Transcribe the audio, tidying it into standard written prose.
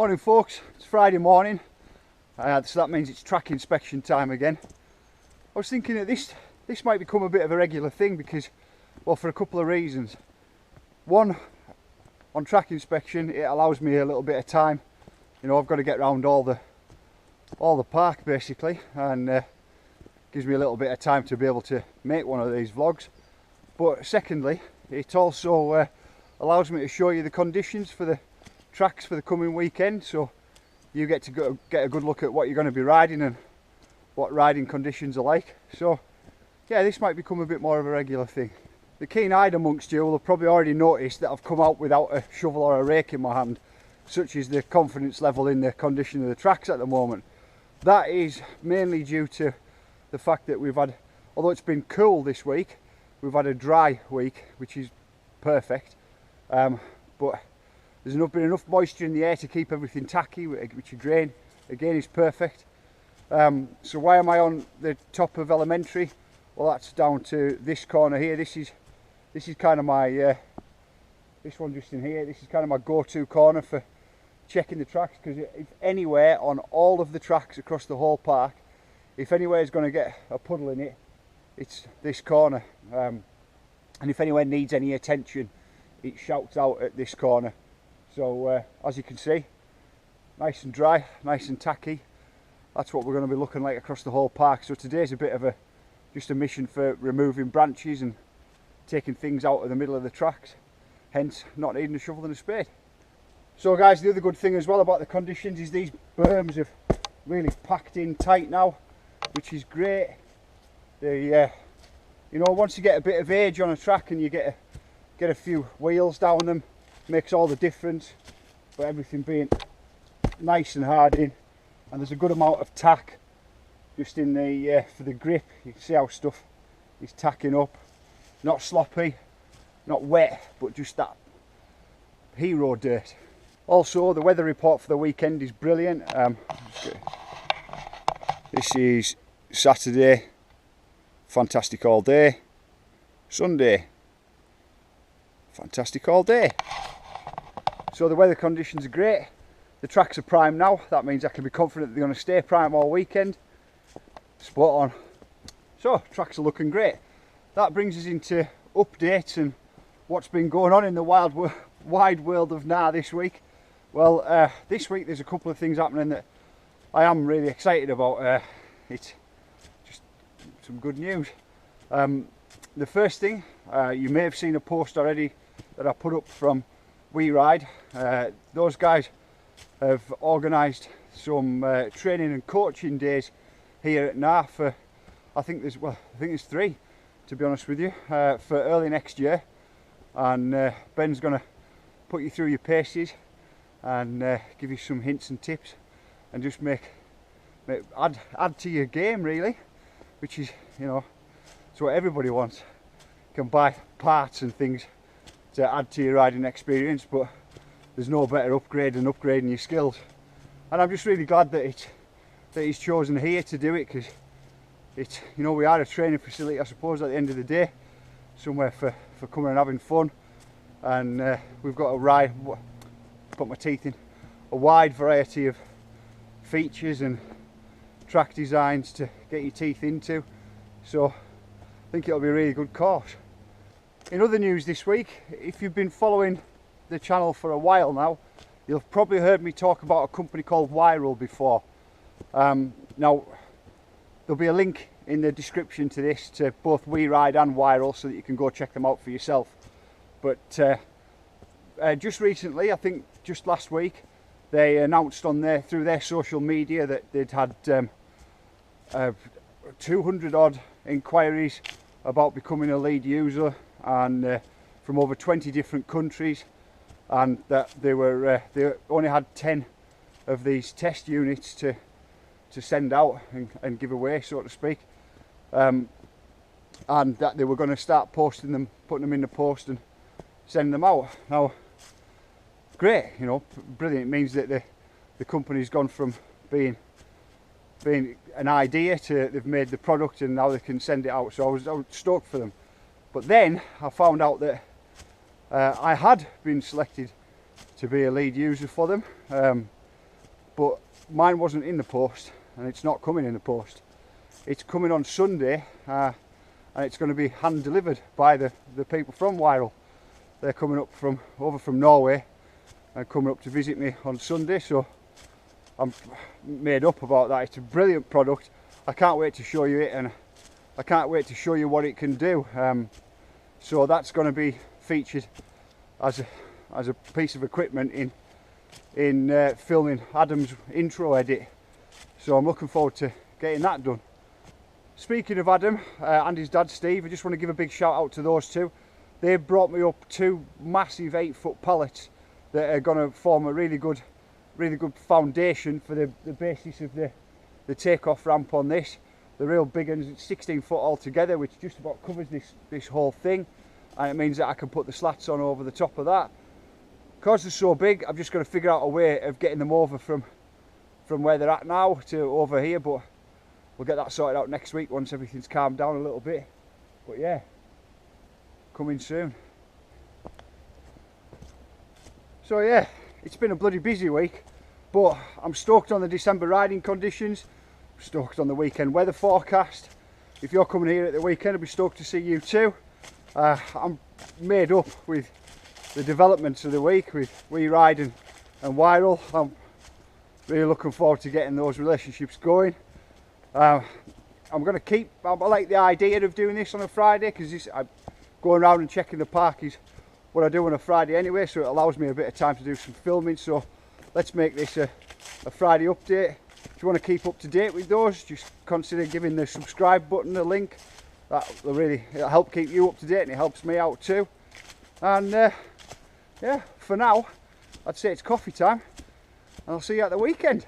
Morning folks, it's Friday morning, so that means it's track inspection time again. I was thinking that this might become a bit of a regular thing because, well, for a couple of reasons. One, on track inspection it allows me a little bit of time. You know, I've got to get around all the park basically, and gives me a little bit of time to be able to make one of these vlogs. But secondly, it also allows me to show you the conditions for the tracks for the coming weekend, so you get to get a good look at what you're going to be riding and what riding conditions are like. So yeah, this might become a bit more of a regular thing. The keen-eyed amongst you will have probably already noticed that I've come out without a shovel or a rake in my hand, such is the confidence level in the condition of the tracks at the moment. That is mainly due to the fact that we've had, although it's been cool this week, we've had a dry week, which is perfect, but there's been enough moisture in the air to keep everything tacky, which again is perfect. So why am I on the top of elementary? Well, that's down to this corner here. This is kind of my this one just in here. This is kind of my go-to corner for checking the tracks, because if anywhere on all of the tracks across the whole park, if anywhere is going to get a puddle in it, it's this corner. And if anywhere needs any attention, it shouts out at this corner. So as you can see, nice and dry, nice and tacky. That's what we're going to be looking like across the whole park. So today's a bit of just a mission for removing branches and taking things out of the middle of the tracks, hence not needing a shovel and a spade. So guys, the other good thing as well about the conditions is these berms have really packed in tight now, which is great. They you know, once you get a bit of age on a track and you get a few wheels down them, makes all the difference. But everything being nice and hard in, and there's a good amount of tack just in the for the grip. You can see how stuff is tacking up, not sloppy, not wet, but just that hero dirt. Also, the weather report for the weekend is brilliant. This is Saturday, fantastic all day. Sunday, fantastic all day. So the weather conditions are great. The tracks are prime now. That means I can be confident they're going to stay prime all weekend. Spot on. So tracks are looking great. That brings us into updates and what's been going on in the wide world of GNAR this week. Well, this week there's a couple of things happening that I am really excited about. It's just some good news. The first thing, you may have seen a post already that I put up from WeRide. Those guys have organised some training and coaching days here at GNAR for, I think there's 3, to be honest with you, for early next year. And Ben's going to put you through your paces and give you some hints and tips, and just add to your game really, which is, you know, it's what everybody wants. You can buy parts and things to add to your riding experience, but there's no better upgrade than upgrading your skills. And I'm just really glad that he's chosen here to do it, because it's, you know, we are a training facility, I suppose, at the end of the day, somewhere for coming and having fun. And we've got put my teeth in a wide variety of features and track designs to get your teeth into, so I think it'll be a really good course. In other news this week, if you've been following the channel for a while now, you've probably heard me talk about a company called Wiral before. Now there'll be a link in the description to this to both WeRide and Wiral, so that you can go check them out for yourself. But just recently, I think just last week, they announced through their social media that they'd had 200 odd inquiries about becoming a lead user, and from over 20 different countries, and that they only had 10 of these test units to send out and give away, so to speak, and that they were going to start posting them, putting them in the post and send them out. Now, great, you know, brilliant. It means that the company's gone from being an idea to they've made the product, and now they can send it out. So I was stoked for them. But then I found out that I had been selected to be a lead user for them. but mine wasn't in the post, and it's not coming in the post. It's coming on Sunday, and it's going to be hand delivered by the people from Wiral. They're coming up over from Norway and coming up to visit me on Sunday, so I'm made up about that. It's a brilliant product. I can't wait to show you it, and I can't wait to show you what it can do. So that's going to be featured as a piece of equipment in filming Adam's intro edit. So I'm looking forward to getting that done. Speaking of Adam and his dad Steve, I just want to give a big shout out to those two. They brought me up 2 massive 8-foot pallets that are going to form a really good foundation for the basis of the takeoff ramp on this. The real big ones, it's 16 foot altogether, which just about covers this whole thing, and it means that I can put the slats on over the top of that. Because they're so big, I've just got to figure out a way of getting them over from where they're at now to over here, but we'll get that sorted out next week once everything's calmed down a little bit. But yeah, coming soon. So yeah, it's been a bloody busy week, but I'm stoked on the December riding conditions, stoked on the weekend weather forecast. If you're coming here at the weekend, I'll be stoked to see you too. I'm made up with the developments of the week with WeRide and Wiral. I'm really looking forward to getting those relationships going. I like the idea of doing this on a Friday, because going around and checking the park is what I do on a Friday anyway, so it allows me a bit of time to do some filming. So let's make this a Friday update. If you want to keep up to date with those, just consider giving the subscribe button a link. It'll help keep you up to date, and it helps me out too. And yeah, for now I'd say it's coffee time, and I'll see you at the weekend.